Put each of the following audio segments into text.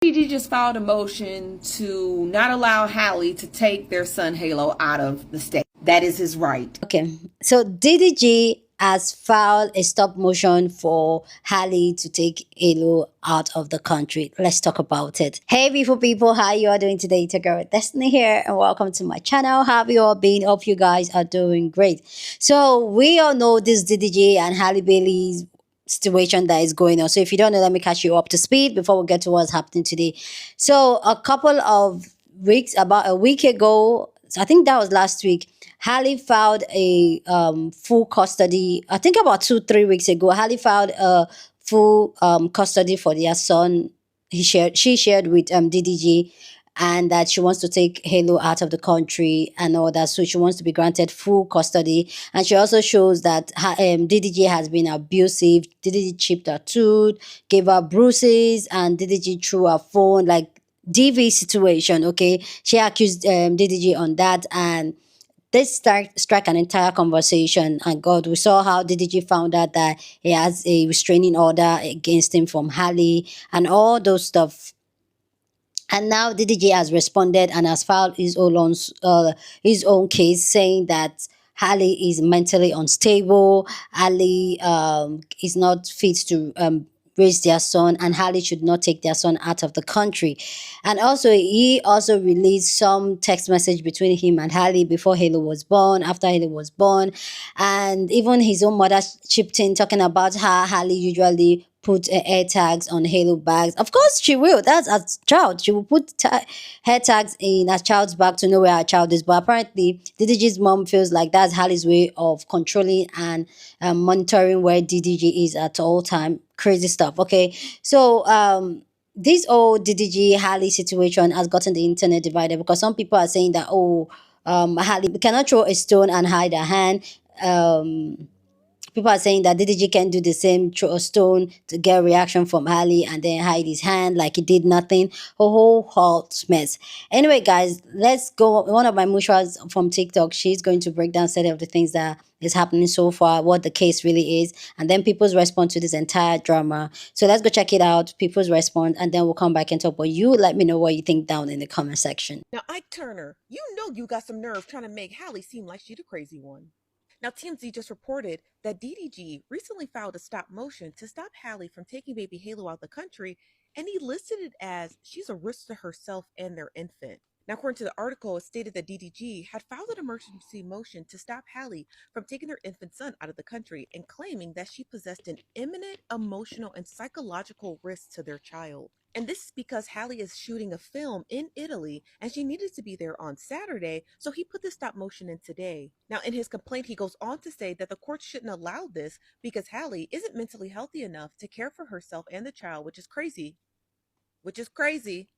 DDG just filed a motion to not allow Halle to take their son Halo out of the state. That is his right. Okay, so DDG has filed a stop motion for Halle to take Halo out of the country. Let's talk about it. Hey, beautiful people, how you all doing today? It's your girl Destiny here, and welcome to my channel. How have you all been? Hope you guys are doing great. So we all know this DDG and Halle Bailey's situation that is going on. So if you don't know, let me catch you up to speed before we get to what's happening today. So a couple of weeks, about a week ago, so I think that was last week, Halle filed a full custody. I think about 2 3 weeks ago, Halle filed a full custody for their son. She shared with DDG, and that she wants to take Halo out of the country and all that. So she wants to be granted full custody. And she also shows that DDG has been abusive. DDG chipped her tooth, gave her bruises, and DDG threw her phone, like DV situation. Okay, she accused DDG on that, and this struck an entire conversation. And God, we saw how DDG found out that he has a restraining order against him from Halle and all those stuff. And now DDG has responded and has filed his own case, saying that Halle is mentally unstable. Halle is not fit to raise their son, and Halle should not take their son out of the country. And also, he also released some text message between him and Halle before Halo was born, after Halo was born, and even his own mother chipped in talking about how Halle usually put air tags on Halo bags. Of course, she will. That's a child. She will put hair tags in a child's bag to know where her child is. But apparently, DDG's mom feels like that's Hallie's way of controlling and monitoring where DDG is at all time. Crazy stuff. Okay, so this whole DDG Halle situation has gotten the internet divided, because some people are saying that, oh, Halle cannot throw a stone and hide her hand. People are saying that DDG can do the same, throw a stone to get a reaction from Halle and then hide his hand like he did nothing. A whole hot mess. Anyway, guys, let's go. One of my mutuals from TikTok, she's going to break down some of the things that is happening so far, what the case really is, and then people's response to this entire drama. So let's go check it out, people's response, and then we'll come back and talk. But you let me know what you think down in the comment section. Now, Ike Turner, you know you got some nerve trying to make Halle seem like she the crazy one. Now, TMZ just reported that DDG recently filed a stop motion to stop Halle from taking baby Halo out the country, and he listed it as she's a risk to herself and their infant. Now, according to the article, it stated that DDG had filed an emergency motion to stop Halle from taking their infant son out of the country and claiming that she possessed an imminent emotional and psychological risk to their child. And this is because Halle is shooting a film in Italy and she needed to be there on Saturday, so he put the stop motion in today. Now, in his complaint, he goes on to say that the court shouldn't allow this because Halle isn't mentally healthy enough to care for herself and the child, which is crazy. Which is crazy.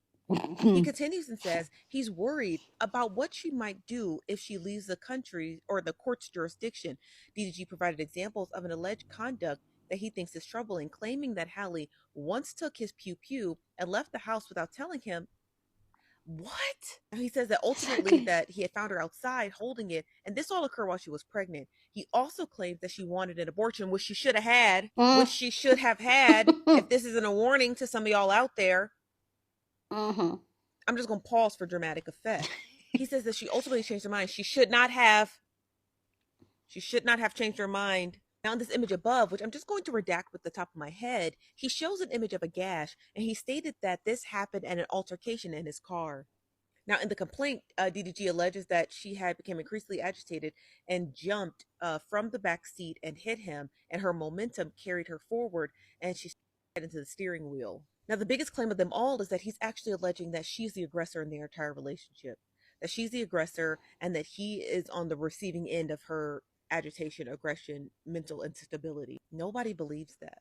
He continues and says he's worried about what she might do if she leaves the country or the court's jurisdiction. DDG provided examples of an alleged conduct that he thinks is troubling, claiming that Halle once took his pew pew and left the house without telling him. What? Now, he says that ultimately Okay. that he had found her outside holding it, and this all occurred while she was pregnant. He also claims that she wanted an abortion, which she should have had, Mm. which she should have had. If this isn't a warning to some of y'all out there, Mhm. I'm just going to pause for dramatic effect. He says that she ultimately changed her mind. She should not have. She should not have changed her mind. Now, in this image above, which I'm just going to redact with the top of my head, he shows an image of a gash, and he stated that this happened at an altercation in his car. Now, in the complaint, DDG alleges that she had become increasingly agitated and jumped from the back seat and hit him, and her momentum carried her forward, and she head into the steering wheel. Now, the biggest claim of them all is that he's actually alleging that she's the aggressor in their entire relationship, that she's the aggressor, and that he is on the receiving end of her agitation, aggression, mental instability. Nobody believes that.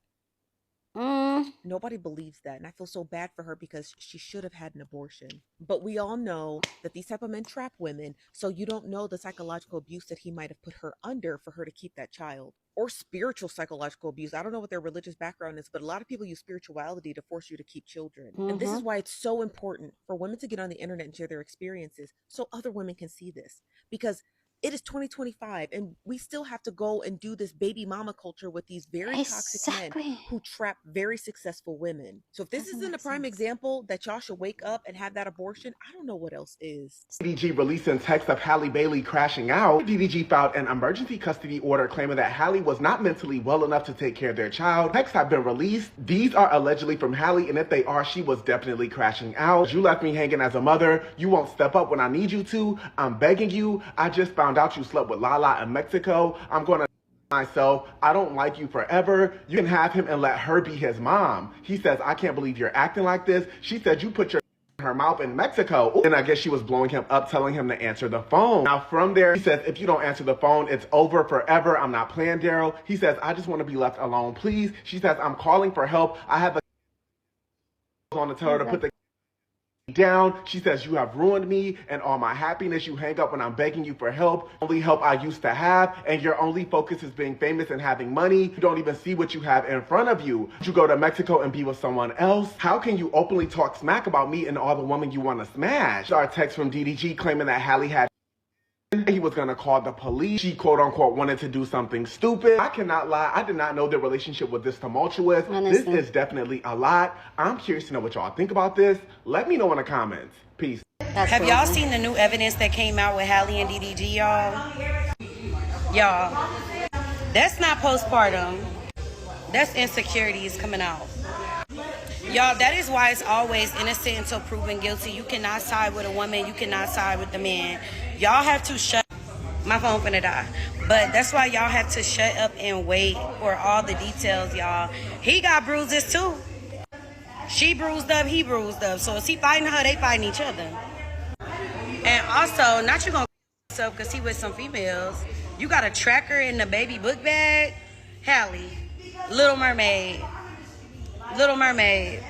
Mm. Nobody believes that, and I feel so bad for her because she should have had an abortion. But we all know that these type of men trap women, so you don't know the psychological abuse that he might have put her under for her to keep that child, or spiritual psychological abuse. I don't know what their religious background is, but a lot of people use spirituality to force you to keep children. And this is Mhm. why it's so important for women to get on the internet and share their experiences so other women can see this, because It is 2025, and we still have to go and do this baby mama culture with these very toxic men who trap very successful women. So if this isn't a prime example that y'all should wake up and have that abortion, I don't know what else is. DDG releasing text of Halle Bailey crashing out. DDG filed an emergency custody order claiming that Halle was not mentally well enough to take care of their child. Texts have been released. These are allegedly from Halle, and if they are, she was definitely crashing out. You left me hanging as a mother. You won't step up when I need you to. I'm begging you. I just found out you slept with Lala in Mexico. I'm gonna myself. I don't like you forever. You can have him and let her be his mom. He says, I can't believe you're acting like this. She said you put your her mouth in Mexico. And I guess she was blowing him up, telling him to answer the phone. Now from there, he says, if you don't answer the phone, it's over forever. I'm not playing, Daryl. He says, I just want to be left alone, please. She says, I'm calling for help. I have a on to tell her to put the down. She says, you have ruined me and all my happiness. You hang up when I'm begging you for help. Only help I used to have, and your only focus is being famous and having money. You don't even see what you have in front of you. You go to Mexico and be with someone else. How can you openly talk smack about me and all the women you want to smash? Our text from DDG claiming that Halle had he was gonna call the police. She quote unquote wanted to do something stupid. I cannot lie. I did not know their relationship was this tumultuous. Honestly. This is definitely a lot. I'm curious to know what y'all think about this. Let me know in the comments. Peace. Have y'all seen the new evidence that came out with Halle and DDG, y'all? Y'all, that's not postpartum. That's insecurities coming out. Y'all, that is why it's always innocent until proven guilty. You cannot side with a woman. You cannot side with the man. Y'all have to shut. My phone finna die. But that's why y'all have to shut up and wait for all the details, y'all. He got bruises too. She bruised up, he bruised up. So is he fighting her? They fighting each other. And also, not you gonna yourself because he with some females. You got a tracker in the baby book bag. Halle, Little Mermaid. Little Mermaid.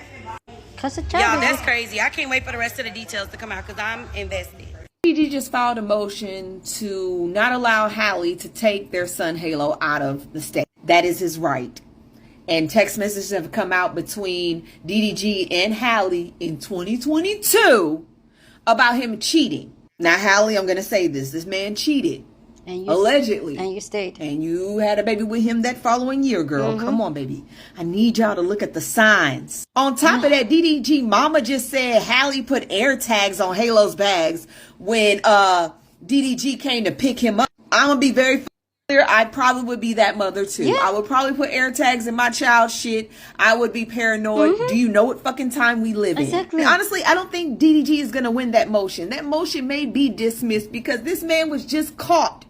Y'all, that's crazy. I can't wait for the rest of the details to come out because I'm invested. DDG just filed a motion to not allow Halle to take their son Halo out of the state. That is his right. And text messages have come out between DDG and Halle in 2022 about him cheating. Now, Halle, I'm going to say this. This man cheated. And you allegedly. And you stayed. And you had a baby with him that following year, girl. Mm-hmm. Come on, baby. I need y'all to look at the signs. On top of that, DDG mama just said Halle put air tags on Halo's bags when DDG came to pick him up. I'm going to be very clear. I probably would be that mother too. Yeah. I would probably put air tags in my child's shit. I would be paranoid. Mm-hmm. Do you know what fucking time we live in? And honestly, I don't think DDG is going to win that motion. That motion may be dismissed because this man was just caught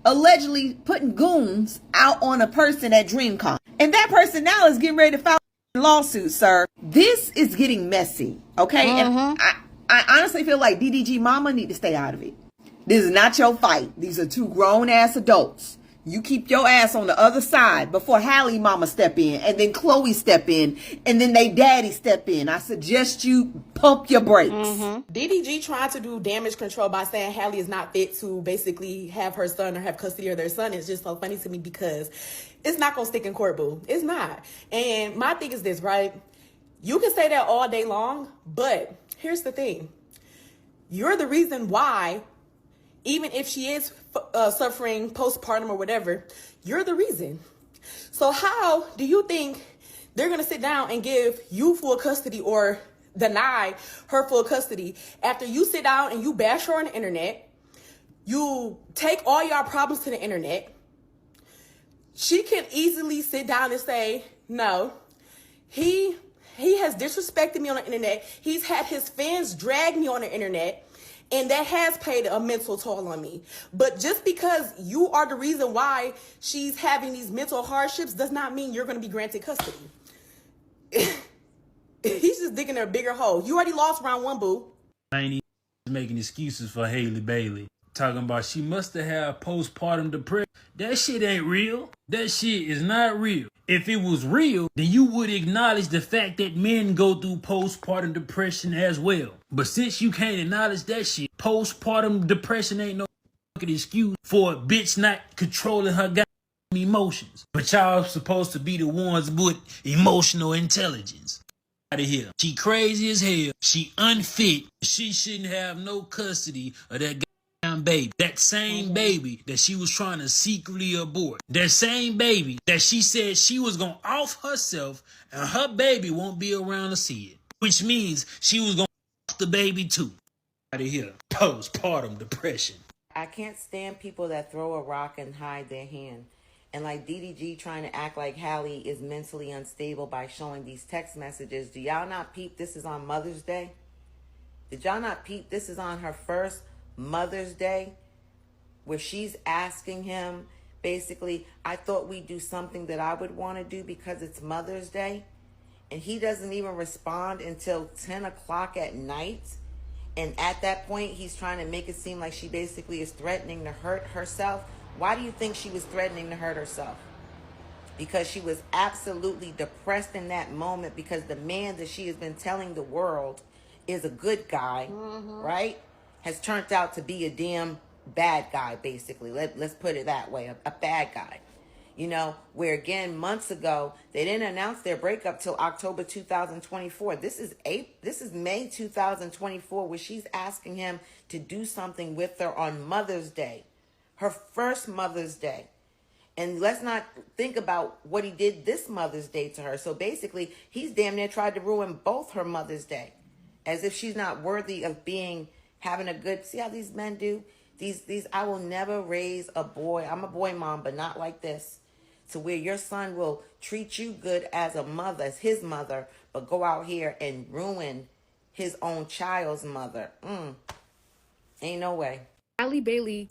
allegedly putting goons out on a person at DreamCon. And that person now is getting ready to file a lawsuit, sir. This is getting messy, okay? Mm-hmm. And I honestly feel like DDG mama need to stay out of it. This is not your fight. These are two grown-ass adults. You keep your ass on the other side before Halle mama step in, and then Chloe step in, and then they daddy step in. I suggest you pump your brakes. Mm-hmm. DDG trying to do damage control by saying Halle is not fit to basically have her son or have custody of their son is just so funny to me because it's not going to stick in court, boo. It's not. And my thing is this, right? You can say that all day long, but here's the thing. You're the reason why, even if she is suffering postpartum or whatever, you're the reason. So how do you think they're going to sit down and give you full custody or deny her full custody after you sit down and you bash her on the internet, you take all your problems to the internet? She can easily sit down and say, no, he has disrespected me on the internet. He's had his fans drag me on the internet. And that has paid a mental toll on me. But just because you are the reason why she's having these mental hardships does not mean you're going to be granted custody. He's just digging a bigger hole. You already lost round one, boo. I ain't even making excuses for Halle Bailey. Talking about she must have had postpartum depression. That shit ain't real. That shit is not real. If it was real, then you would acknowledge the fact that men go through postpartum depression as well. But since you can't acknowledge that shit, postpartum depression ain't no fucking excuse for a bitch not controlling her goddamn emotions. But y'all supposed to be the ones with emotional intelligence. Out of here. She crazy as hell. She unfit. She shouldn't have no custody of that goddamn damn baby. That same baby that she was trying to secretly abort. That same baby that she said she was gonna off herself and her baby won't be around to see it. Which means she was gonna off the baby too. Out of here. Postpartum depression. I can't stand people that throw a rock and hide their hand. And like DDG trying to act like Halle is mentally unstable by showing these text messages. Do y'all not peep this is on Mother's Day? Did y'all not peep this is on her first Mother's Day? Where she's asking him, basically, I thought we'd do something that I would want to do because it's Mother's Day. And he doesn't even respond until 10 o'clock at night. And at that point, he's trying to make it seem like she basically is threatening to hurt herself. Why do you think she was threatening to hurt herself? Because she was absolutely depressed in that moment because the man that she has been telling the world is a good guy, right? Has turned out to be a damn bad guy, basically. Let's put it that way, a bad guy. You know, where again, months ago, they didn't announce their breakup till October 2024. This is May 2024, where she's asking him to do something with her on Mother's Day. Her first Mother's Day. And let's not think about what he did this Mother's Day to her. So basically, he's damn near tried to ruin both her Mother's Day. As if she's not worthy of having a good, see how these men do? These, I will never raise a boy. I'm a boy mom, but not like this. To where your son will treat you good as a mother, as his mother, but go out here and ruin his own child's mother. Ain't no way. Halle Bailey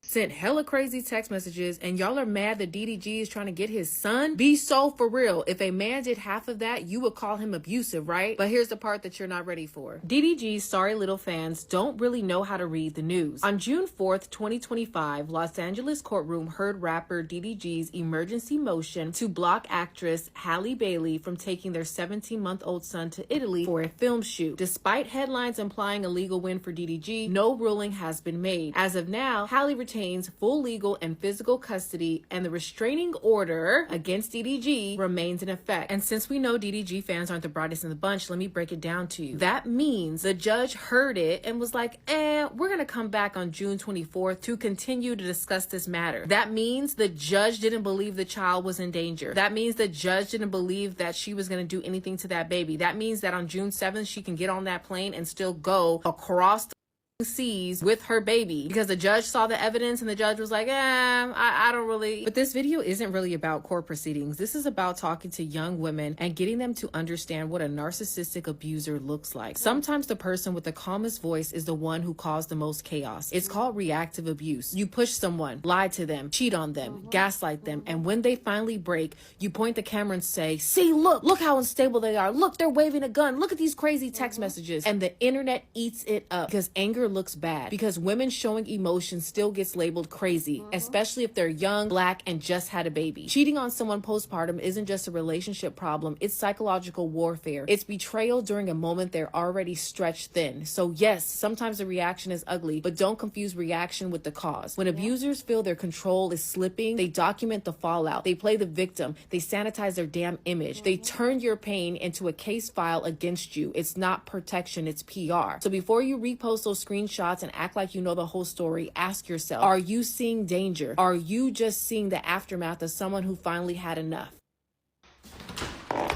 sent hella crazy text messages, and y'all are mad that DDG is trying to get his son? Be so for real. If a man did half of that, you would call him abusive, right? But here's the part that you're not ready for. DDG's sorry little fans don't really know how to read the news. On June 4th, 2025, Los Angeles courtroom heard rapper DDG's emergency motion to block actress Halle Bailey from taking their 17-month-old son to Italy for a film shoot. Despite headlines implying a legal win for DDG, no ruling has been made. As of now, Halle retains full legal and physical custody, and the restraining order against DDG remains in effect. And since we know DDG fans aren't the brightest in the bunch, let me break it down to you. That means the judge heard it and was like, we're gonna come back on June 24th to continue to discuss this matter. That means the judge didn't believe the child was in danger. That means the judge didn't believe that she was gonna do anything to that baby. That means that on June 7th, she can get on that plane and still go across the seas with her baby, because the judge saw the evidence and the judge was like, I don't really. But this video isn't really about court proceedings. This is about talking to young women and getting them to understand what a narcissistic abuser looks like. Sometimes the person with the calmest voice is the one who caused the most chaos. It's called reactive abuse. You push someone, lie to them, cheat on them, gaslight them, and when they finally break, you point the camera and say, see, look how unstable they are. Look, they're waving a gun. Look at these crazy text messages. And the internet eats it up because anger looks bad, because women showing emotion still gets labeled crazy, especially if they're young, black, and just had a baby. Cheating on someone postpartum isn't just a relationship problem, it's psychological warfare. It's betrayal during a moment they're already stretched thin. So yes, sometimes the reaction is ugly, but don't confuse reaction with the cause. When abusers feel their control is slipping, they document the fallout, they play the victim, they sanitize their damn image, they turn your pain into a case file against you. It's not protection, it's PR. So before you repost those screenshots and act like you know the whole story, ask yourself, are you seeing danger? Are you just seeing the aftermath of someone who finally had enough?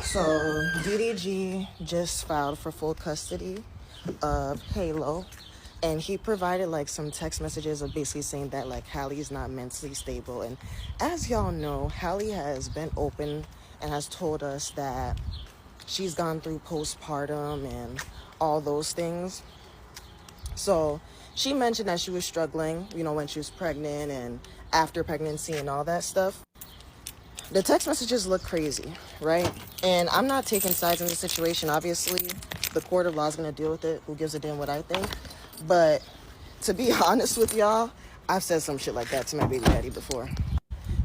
So DDG just filed for full custody of Halo, and he provided like some text messages of basically saying that like Halle is not mentally stable. And as y'all know, Halle has been open and has told us that she's gone through postpartum and all those things. So she mentioned that she was struggling, you know, when she was pregnant and after pregnancy and all that stuff. The text messages look crazy, right? And I'm not taking sides in the situation. Obviously, the court of law is going to deal with it. Who gives a damn what I think? But to be honest with y'all, I've said some shit like that to my baby daddy before.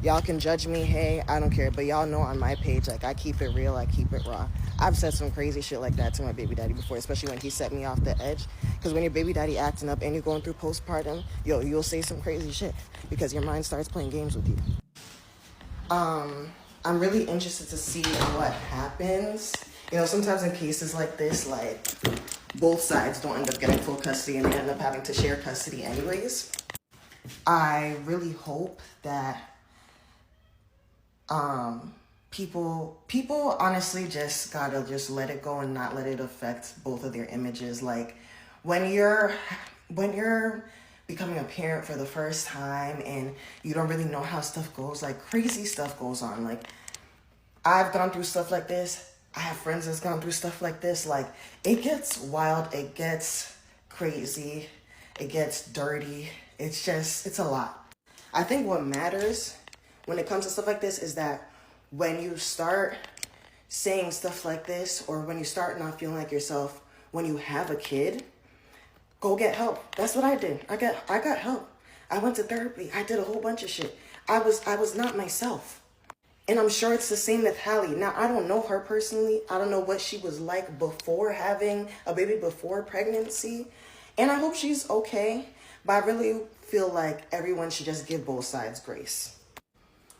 Y'all can judge me, hey, I don't care. But y'all know on my page, like, I keep it real, I keep it raw. I've said some crazy shit like that to my baby daddy before, especially when he set me off the edge. Because when your baby daddy acting up and you're going through postpartum, you'll say some crazy shit because your mind starts playing games with you. I'm really interested to see what happens. You know, sometimes in cases like this, like, both sides don't end up getting full custody and they end up having to share custody anyways. I really hope that people honestly just gotta just let it go and not let it affect both of their images. Like when you're becoming a parent for the first time and you don't really know how stuff goes, like crazy stuff goes on. Like I've gone through stuff like this. I have friends that's gone through stuff like this. Like it gets wild, it gets crazy, it gets dirty. It's a lot. I think what matters when it comes to stuff like this is that when you start saying stuff like this, or when you start not feeling like yourself when you have a kid, go get help. That's what I did. I got help. I went to therapy. I did a whole bunch of shit. I was not myself. And I'm sure it's the same with Halle. Now, I don't know her personally. I don't know what she was like before having a baby, before pregnancy. And I hope she's okay. But I really feel like everyone should just give both sides grace.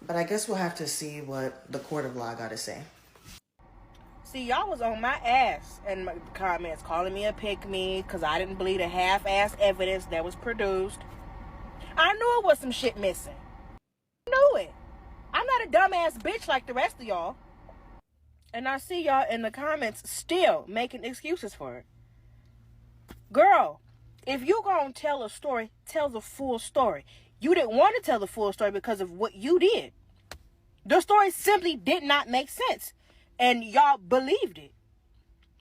But I guess we'll have to see what the court of law got to say. See, y'all was on my ass in my comments, calling me a pick-me because I didn't believe the half-ass evidence that was produced. I knew it was some shit missing. I knew it. I'm not a dumbass bitch like the rest of y'all. And I see y'all in the comments still making excuses for it. Girl, if you gonna tell a story, tell the full story. You didn't want to tell the full story because of what you did. The story simply did not make sense. And y'all believed it.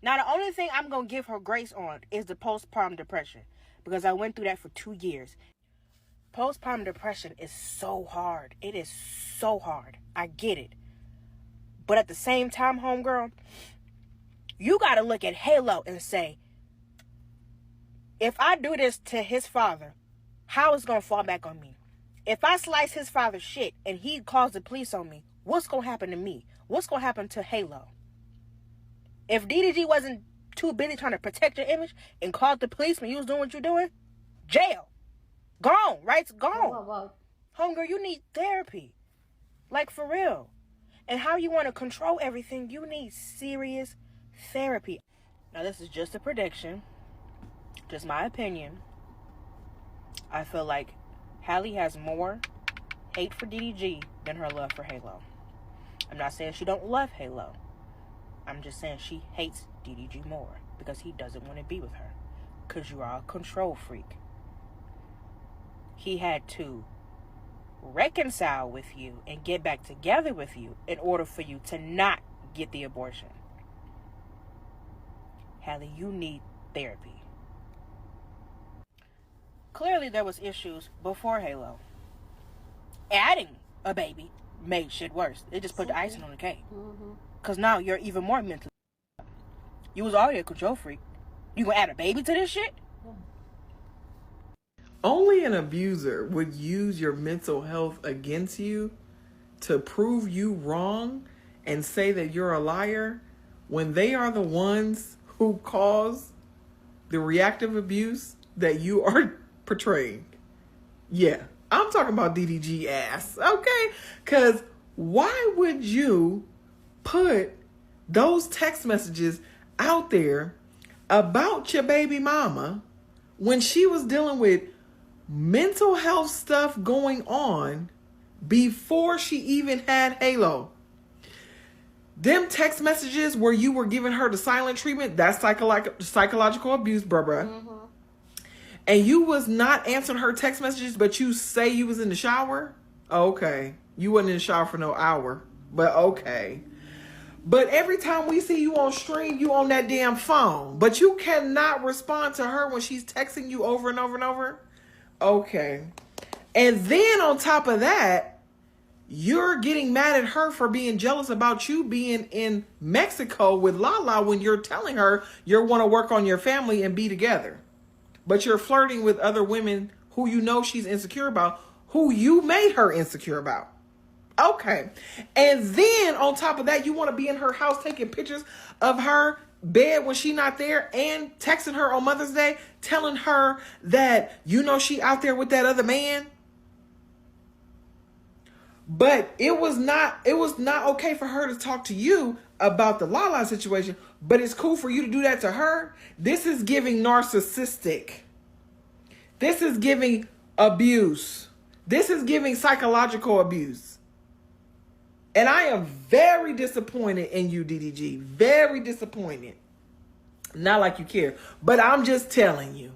Now, the only thing I'm going to give her grace on is the postpartum depression. Because I went through that for 2 years. Postpartum depression is so hard. It is so hard. I get it. But at the same time, homegirl, you got to look at Halo and say, if I do this to his father, how is it going to fall back on me? If I slice his father's shit and he calls the police on me, what's going to happen to me? What's going to happen to Halo? If DDG wasn't too busy trying to protect your image and called the police when you was doing what you're doing, jail. Gone. Rights gone. Wow. Homegirl, you need therapy. Like, for real. And how you want to control everything, you need serious therapy. Now, this is just a prediction. Just my opinion. I feel like Halle has more hate for DDG than her love for Halo. I'm not saying she don't love Halo. I'm just saying she hates DDG more because he doesn't want to be with her. Because you are a control freak. He had to reconcile with you and get back together with you in order for you to not get the abortion. Halle, you need therapy. Clearly there was issues before Halo. Adding a baby made shit worse. It just put the icing on the cake. Because now you're even more mentally. You was already a control freak. You gonna add a baby to this shit? Only an abuser would use your mental health against you to prove you wrong and say that you're a liar when they are the ones who cause the reactive abuse that you are portraying. Yeah, I'm talking about DDG ass, okay? Because why would you put those text messages out there about your baby mama when she was dealing with mental health stuff going on before she even had Halo? Them text messages where you were giving her the silent treatment, that's psychological abuse, bruh. And you was not answering her text messages, but you say you was in the shower? Okay. You wasn't in the shower for no hour, but okay. But every time we see you on stream, you on that damn phone. But you cannot respond to her when she's texting you over and over and over? Okay. And then on top of that, you're getting mad at her for being jealous about you being in Mexico with Lala when you're telling her you want to work on your family and be together. But you're flirting with other women who you know she's insecure about, who you made her insecure about. Okay. And then on top of that, you want to be in her house taking pictures of her bed when she's not there and texting her on Mother's Day, telling her that you know she out there with that other man. But it was not okay for her to talk to you about the Lala situation, but it's cool for you to do that to her. This is giving narcissistic. This is giving abuse. This is giving psychological abuse. And I am very disappointed in you, DDG. Very disappointed. Not like you care, but I'm just telling you.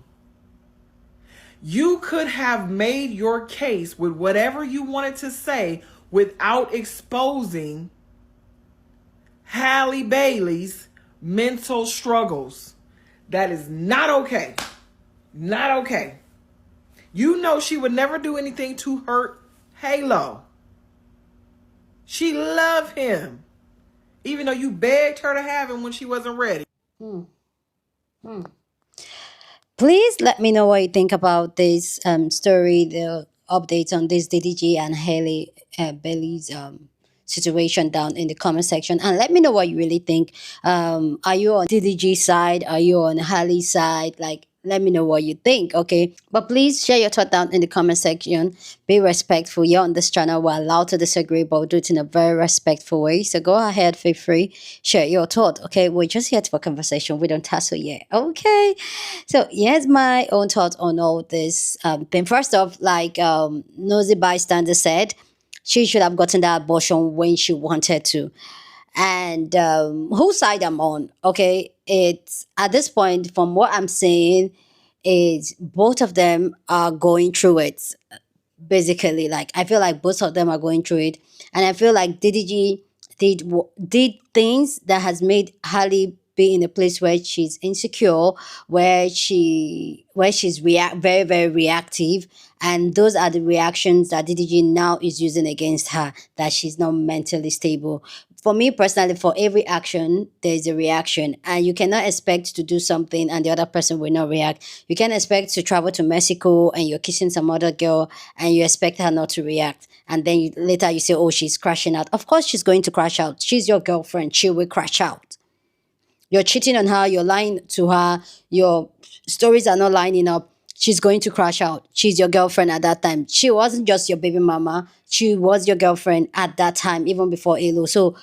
You could have made your case with whatever you wanted to say without exposing Halle Bailey's mental struggles. That is not okay. Not okay. You know she would never do anything to hurt Halo. She loved him, even though you begged her to have him when she wasn't ready. Please let me know what you think about this story, the updates on this DDG and Halle Bailey's situation down in the comment section, and let me know what you really think. Are you on DDG side? Are you on Halle's side? Like, let me know what you think, okay? But please share your thought down in the comment section. Be respectful. You're on this channel. We're allowed to disagree, but we'll do it in a very respectful way. So go ahead, feel free, share your thought, okay? We're just here for conversation. We don't tussle yet, okay? So here's my own thoughts on all this thing. First off, like Nosy Bystander said, she should have gotten that abortion when she wanted to. And whose side I'm on, okay? It's at this point, from what I'm saying, is both of them are going through it. Basically, like, I feel like both of them are going through it, and I feel like DDG did things that has made Halle be in a place where she's insecure, where she's very, very reactive, and those are the reactions that DDG now is using against her, that she's not mentally stable. For me personally, for every action, there's a reaction, and you cannot expect to do something and the other person will not react. You can't expect to travel to Mexico and you're kissing some other girl and you expect her not to react, and then later you say, oh, she's crashing out. Of course she's going to crash out. She's your girlfriend. She will crash out. You're cheating on her. You're lying to her. Your stories are not lining up. She's going to crash out. She's your girlfriend at that time. She wasn't just your baby mama. She was your girlfriend at that time, even before Elo. So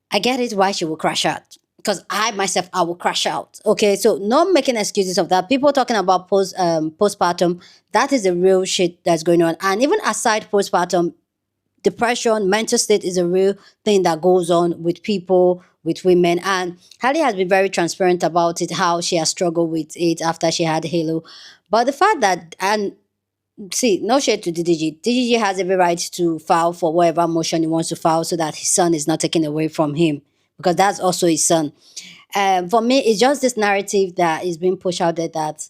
I get it why she will crash out. Because I myself, I will crash out. Okay, so not making excuses of that. People talking about postpartum, that is the real shit that's going on. And even aside postpartum, depression, mental state is a real thing that goes on with people, with women. And Halle has been very transparent about it, how she has struggled with it after she had Halo. But the fact that, and see, no shade to DDG. DDG has every right to file for whatever motion he wants to file so that his son is not taken away from him, because that's also his son. For me, it's just this narrative that is being pushed out there that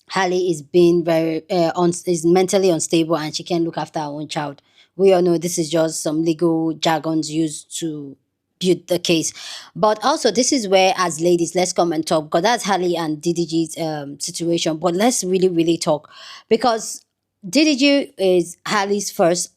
Halle is being very is mentally unstable and she can't look after her own child. We all know this is just some legal jargons used to build the case. But also, this is where, as ladies, let's come and talk, because that's Halle and DDG's situation. But let's really, really talk, because DDG is Halle's first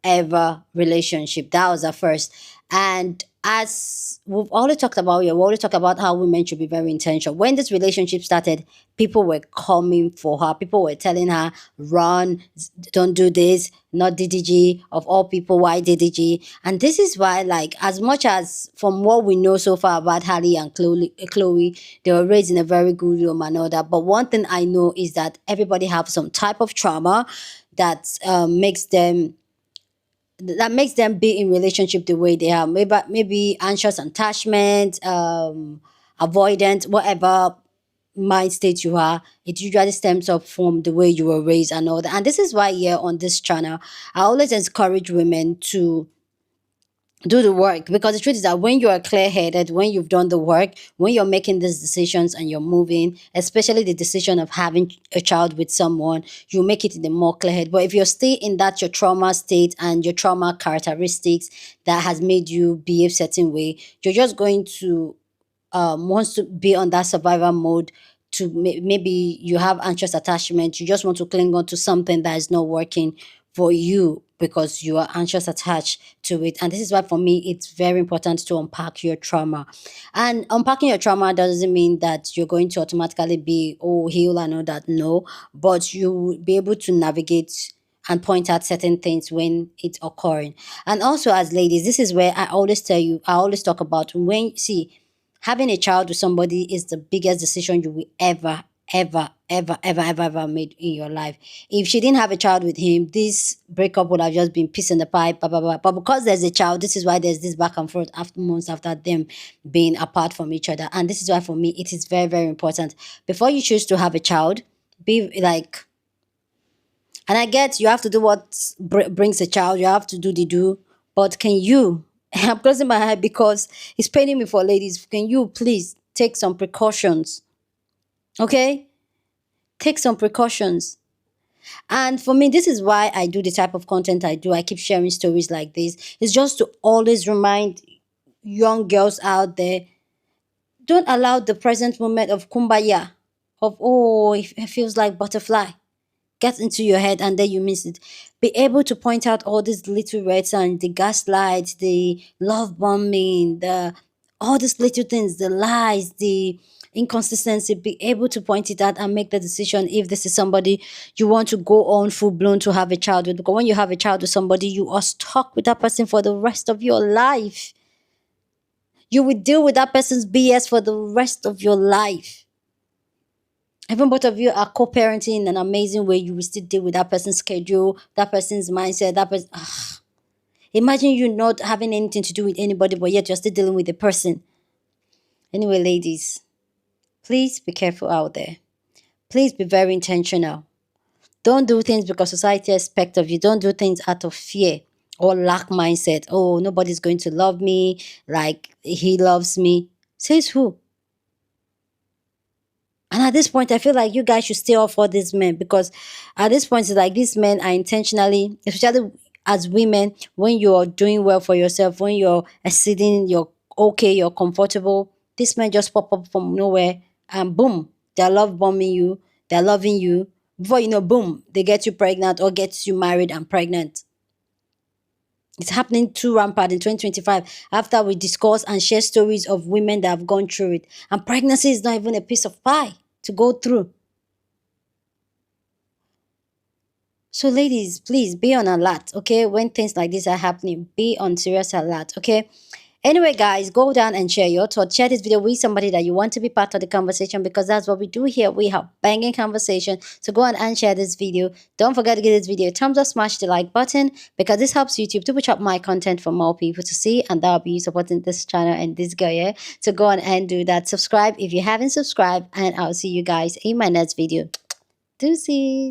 ever relationship. That was her first. And as we've already talked about here, we already talked about how women should be very intentional. When this relationship started, people were coming for her. People were telling her, run, don't do this, not DDG. Of all people, why DDG? And this is why, like, as much as from what we know so far about Halle and Chloe, they were raised in a very good home and all that. But one thing I know is that everybody have some type of trauma that makes them be in relationship the way they are. Maybe anxious attachment, avoidant, whatever mind state you are, it usually stems up from the way you were raised and all that. And this is why here on this channel, I always encourage women to do the work, because the truth is that when you are clear-headed, when you've done the work, when you're making these decisions and you're moving, especially the decision of having a child with someone, you make it in the more clear-head. But if you're still in that your trauma state and your trauma characteristics that has made you behave certain way, you're just going to wants to be on that survival mode. To maybe you have anxious attachment, you just want to cling on to something that is not working for you because you are anxious attached to it. And this is why for me it's very important to unpack your trauma. And unpacking your trauma doesn't mean that you're going to automatically be heal and all that. No, but you will be able to navigate and point out certain things when it's occurring. And also, as ladies, this is where I always tell you, I always talk about, when see, Having a child with somebody is the biggest decision you will ever made in your life. If she didn't have a child with him, this breakup would have just been peace in the pipe, blah, blah, blah. But because there's a child, this is why there's this back and forth after months after them being apart from each other. And this is why for me, it is very, very important. Before you choose to have a child, be like, and I get you have to do what brings a child, you have to do the do, but can you, I'm closing my eye because it's paining me for ladies, can you please take some precautions? Okay? Take some precautions. And for me, this is why I do the type of content I do. I keep sharing stories like this. It's just to always remind young girls out there, don't allow the present moment of kumbaya, of, oh, it feels like butterfly, get into your head and then you miss it. Be able to point out all these little red signs, the gaslight, the love bombing, all these little things, the lies, the inconsistency. Be able to point it out and make the decision if this is somebody you want to go on full blown to have a child with. Because when you have a child with somebody, you are stuck with that person for the rest of your life. You will deal with that person's BS for the rest of your life. Even both of you are co-parenting in an amazing way, you will still deal with that person's schedule, that person's mindset, that person. Imagine you not having anything to do with anybody, but yet you're still dealing with the person. Anyway, ladies, please be careful out there. Please be very intentional. Don't do things because society expects of you. Don't do things out of fear or lack mindset. Oh, nobody's going to love me like he loves me. Says who? And at this point, I feel like you guys should stay off for these men, because at this point, it's like these men are intentionally, especially as women, when you're doing well for yourself, when you're exceeding, you're okay, you're comfortable, these men just pop up from nowhere and boom, they're love bombing you, they're loving you. Before you know, boom, they get you pregnant or get you married and pregnant. It's happening too rampant in 2025 after we discuss and share stories of women that have gone through it. And pregnancy is not even a piece of pie to go through. So ladies, please be on alert, okay? When things like this are happening, be on serious alert, okay? Anyway, guys, go down and share your thoughts. Share this video with somebody that you want to be part of the conversation, because that's what we do here. We have banging conversation. So go on and share this video. Don't forget to give this video a thumbs up, smash the like button, because this helps YouTube to push up my content for more people to see, and that'll be you supporting this channel and this girl, yeah? So go on and do that. Subscribe if you haven't subscribed, and I'll see you guys in my next video. Deuces.